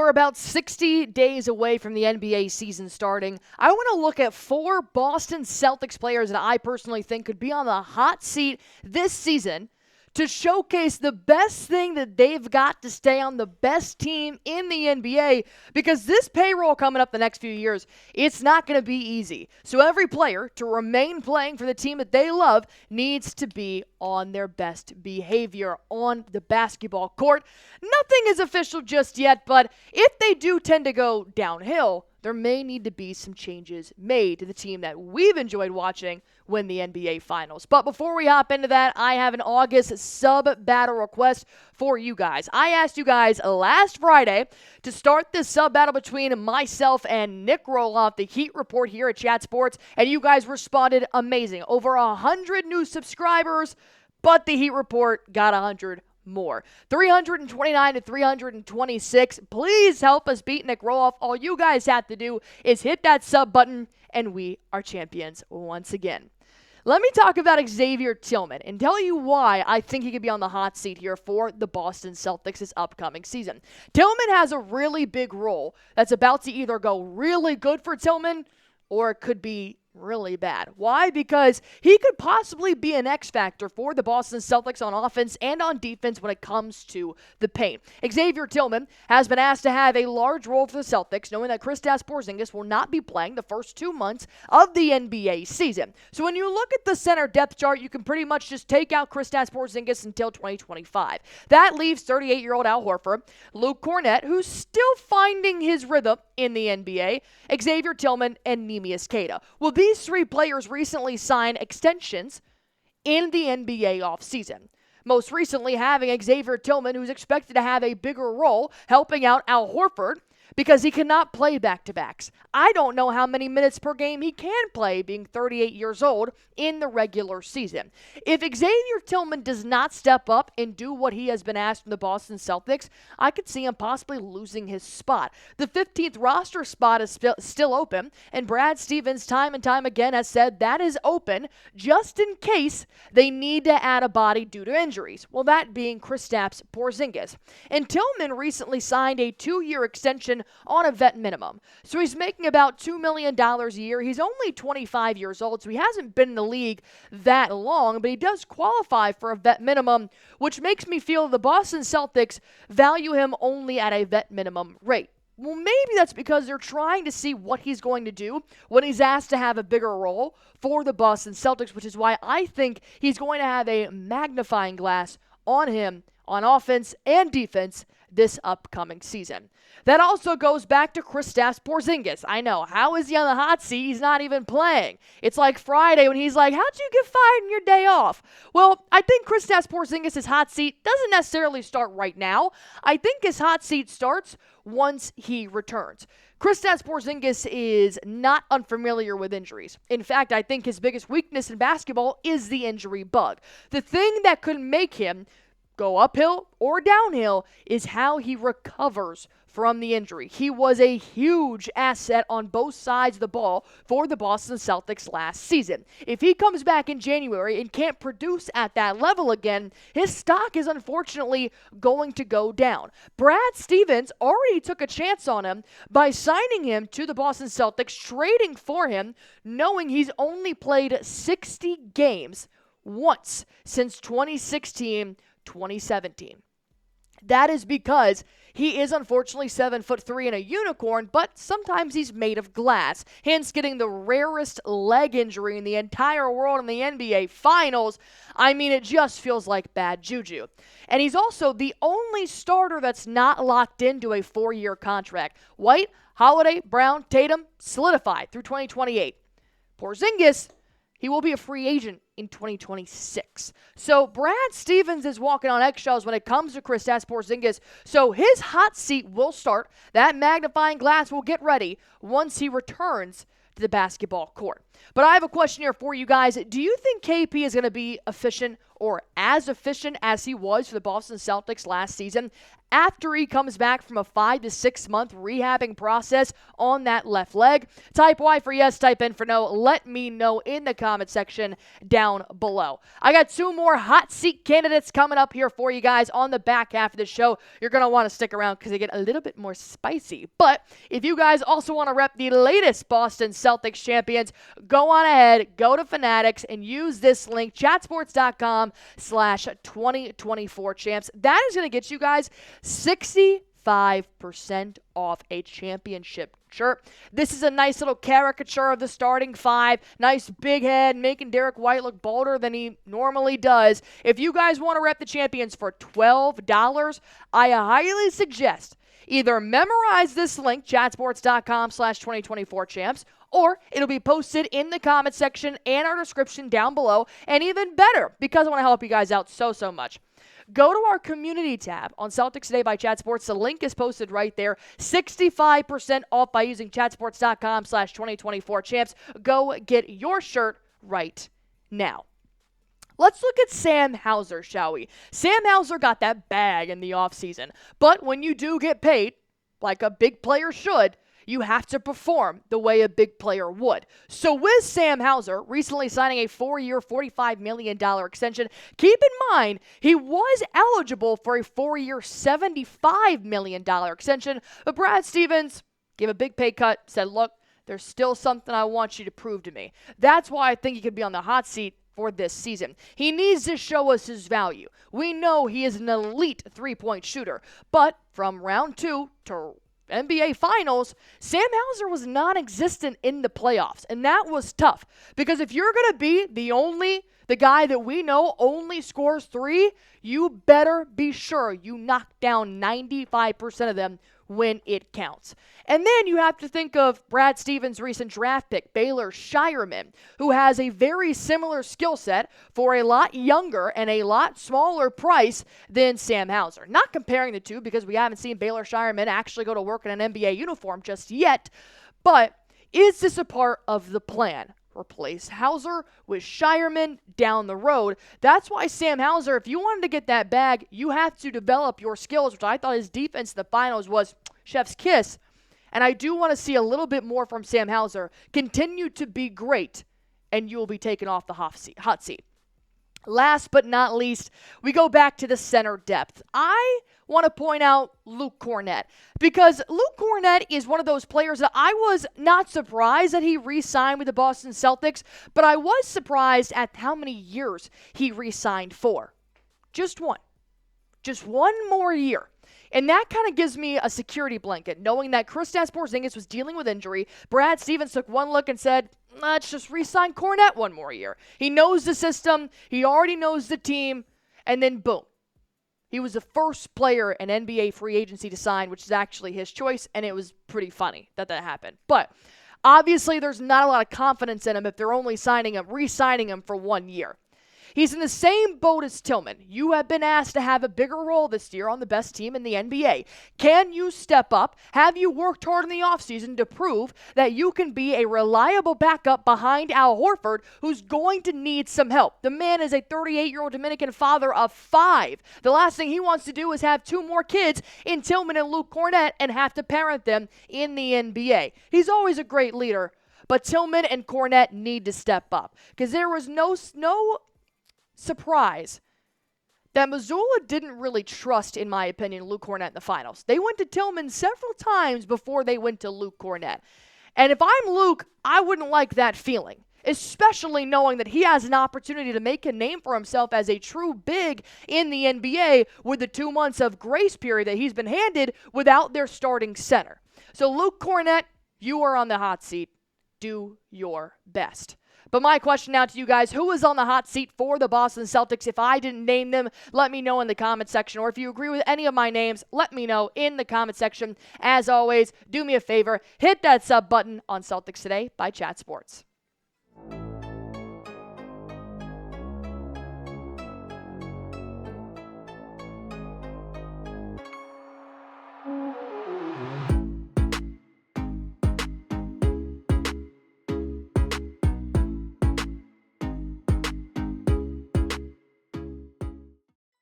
we're about 60 days away from the NBA season starting, I want to look at 4 Boston Celtics players that I personally think could be on the hot seat this season to showcase the best thing that they've got to stay on the best team in the NBA, because this payroll coming up the next few years, it's not going to be easy. So every player, to remain playing for the team that they love, needs to be on their best behavior on the basketball court. Nothing is official just yet, but if they do tend to go downhill, there may need to be some changes made to the team that we've enjoyed watching win the NBA Finals. But before we hop into that, I have an August sub-battle request for you guys. I asked you guys last Friday to start this sub-battle between myself and Nick Roloff, the Heat Report here at Chat Sports, and you guys responded amazing. Over 100 new subscribers, but the Heat Report got 100 more. 329 to 326. Please help us beat Nick Roloff. All you guys have to do is hit that sub button, and we are champions once again. Let me talk about Xavier Tillman and tell you why I think he could be on the hot seat here for the Boston Celtics this upcoming season. Tillman has a really big role that's about to either go really good for Tillman or it could be really bad. Why? Because he could possibly be an X factor for the Boston Celtics on offense and on defense when it comes to the paint. Xavier Tillman has been asked to have a large role for the Celtics, knowing that Kristaps Porzingis will not be playing the first 2 months of the NBA season. So when you look at the center depth chart, you can pretty much just take out Kristaps Porzingis until 2025. That leaves 38-year-old Al Horford, Luke Cornette, who's still finding his rhythm in the NBA, Xavier Tillman, and Neemias Queta. Well, these 3 players recently signed extensions in the NBA offseason. Most recently having Xavier Tillman, who's expected to have a bigger role helping out Al Horford because he cannot play back-to-backs. I don't know how many minutes per game he can play being 38 years old in the regular season. If Xavier Tillman does not step up and do what he has been asked from the Boston Celtics, I could see him possibly losing his spot. The 15th roster spot is still open, and Brad Stevens time and time again has said that is open just in case they need to add a body due to injuries. Well, that being Kristaps Porzingis. And Tillman recently signed a 2-year extension on a vet minimum. So he's making about $2 million a year. He's only 25 years old, so he hasn't been in the league that long, but he does qualify for a vet minimum, which makes me feel the Boston Celtics value him only at a vet minimum rate. Well, maybe that's because they're trying to see what he's going to do when he's asked to have a bigger role for the Boston Celtics, which is why I think he's going to have a magnifying glass on him on offense and defense this upcoming season. That also goes back to Kristaps Porzingis. I know, how is he on the hot seat? He's not even playing. It's like Friday when he's like, how'd you get fired on your day off? Well, I think Kristaps Porzingis' hot seat doesn't necessarily start right now. I think his hot seat starts once he returns. Kristaps Porzingis is not unfamiliar with injuries. In fact, I think his biggest weakness in basketball is the injury bug. The thing that could make him go uphill or downhill is how he recovers from the injury. He was a huge asset on both sides of the ball for the Boston Celtics last season. If he comes back in January and can't produce at that level again, his stock is unfortunately going to go down. Brad Stevens already took a chance on him by signing him to the Boston Celtics, trading for him, knowing he's only played 60 games once since 2016-2017. That is because he is unfortunately 7'3" and a unicorn, but sometimes he's made of glass, hence getting the rarest leg injury in the entire world in the NBA Finals. I mean, it just feels like bad juju. And he's also the only starter that's not locked into a 4-year contract. White, Holiday, Brown, Tatum, solidified through 2028. Porzingis, he will be a free agent in 2026. So Brad Stevens is walking on eggshells when it comes to Kristaps Porzingis. So his hot seat will start. That magnifying glass will get ready once he returns to the basketball court. But I have a question here for you guys. Do you think KP is going to be efficient or as efficient as he was for the Boston Celtics last season after he comes back from a 5 to 6 month rehabbing process on that left leg? Type Y for yes, type N for no. Let me know in the comment section down below. I got 2 more hot seat candidates coming up here for you guys on the back half of the show. You're going to want to stick around because they get a little bit more spicy. But if you guys also want to rep the latest Boston Celtics champions, go on ahead, go to Fanatics, and use this link, chatsports.com/2024champs. That is going to get you guys 65% off a championship shirt. This is a nice little caricature of the starting 5. Nice big head, making Derek White look bolder than he normally does. If you guys want to rep the champions for $12, I highly suggest either memorize this link, chatsports.com/2024champs, or it'll be posted in the comment section and our description down below. And even better, because I want to help you guys out so much, go to our community tab on Celtics Today by Chat Sports. The link is posted right there. 65% off by using chatsports.com/2024champs. Go get your shirt right now. Let's look at Sam Hauser, shall we? Sam Hauser got that bag in the offseason. But when you do get paid, like a big player should, you have to perform the way a big player would. So with Sam Hauser recently signing a 4-year, $45 million extension, keep in mind he was eligible for a 4-year, $75 million extension, but Brad Stevens gave a big pay cut, said, look, there's still something I want you to prove to me. That's why I think he could be on the hot seat for this season. He needs to show us his value. We know he is an elite three-point shooter, but from round 2 to NBA Finals, Sam Hauser was non-existent in the playoffs, and that was tough because if you're going to be the guy that we know only scores 3, you better be sure you knock down 95% of them when it counts. And then you have to think of Brad Stevens' recent draft pick, Baylor Shireman, who has a very similar skill set for a lot younger and a lot smaller price than Sam Hauser. Not comparing the two because we haven't seen Baylor Shireman actually go to work in an NBA uniform just yet, but is this a part of the plan? Replace Hauser with Shireman down the road. That's why Sam Hauser, if you wanted to get that bag, you have to develop your skills, which I thought his defense in the finals was chef's kiss. And I do want to see a little bit more from Sam Hauser. Continue to be great, and you will be taken off the hot seat. Last but not least, we go back to the center depth. I want to point out Luke Cornette because Luke Cornette is one of those players that I was not surprised that he re-signed with the Boston Celtics, but I was surprised at how many years he re-signed for. Just one. Just one more year. And that kind of gives me a security blanket, knowing that Kristaps Porzingis was dealing with injury. Brad Stevens took one look and said, let's just re-sign Cornette one more year. He knows the system. He already knows the team. And then boom. He was the first player in NBA free agency to sign, which is actually his choice, and it was pretty funny that happened. But obviously there's not a lot of confidence in him if they're only re-signing him for 1 year. He's in the same boat as Tillman. You have been asked to have a bigger role this year on the best team in the NBA. Can you step up? Have you worked hard in the offseason to prove that you can be a reliable backup behind Al Horford, who's going to need some help? The man is a 38-year-old Dominican father of 5. The last thing he wants to do is have 2 more kids in Tillman and Luke Cornette and have to parent them in the NBA. He's always a great leader, but Tillman and Cornette need to step up because there was no surprise that Mazzulla didn't really trust, in my opinion, Luke Cornette in the finals. They went to Tillman several times before they went to Luke Cornette. And if I'm Luke, I wouldn't like that feeling, especially knowing that he has an opportunity to make a name for himself as a true big in the NBA with the 2 months of grace period that he's been handed without their starting center. So Luke Cornette, you are on the hot seat. Do your best. But my question now to you guys, who is on the hot seat for the Boston Celtics? If I didn't name them, let me know in the comment section. Or if you agree with any of my names, let me know in the comment section. As always, do me a favor, hit that sub button on Celtics Today by Chat Sports.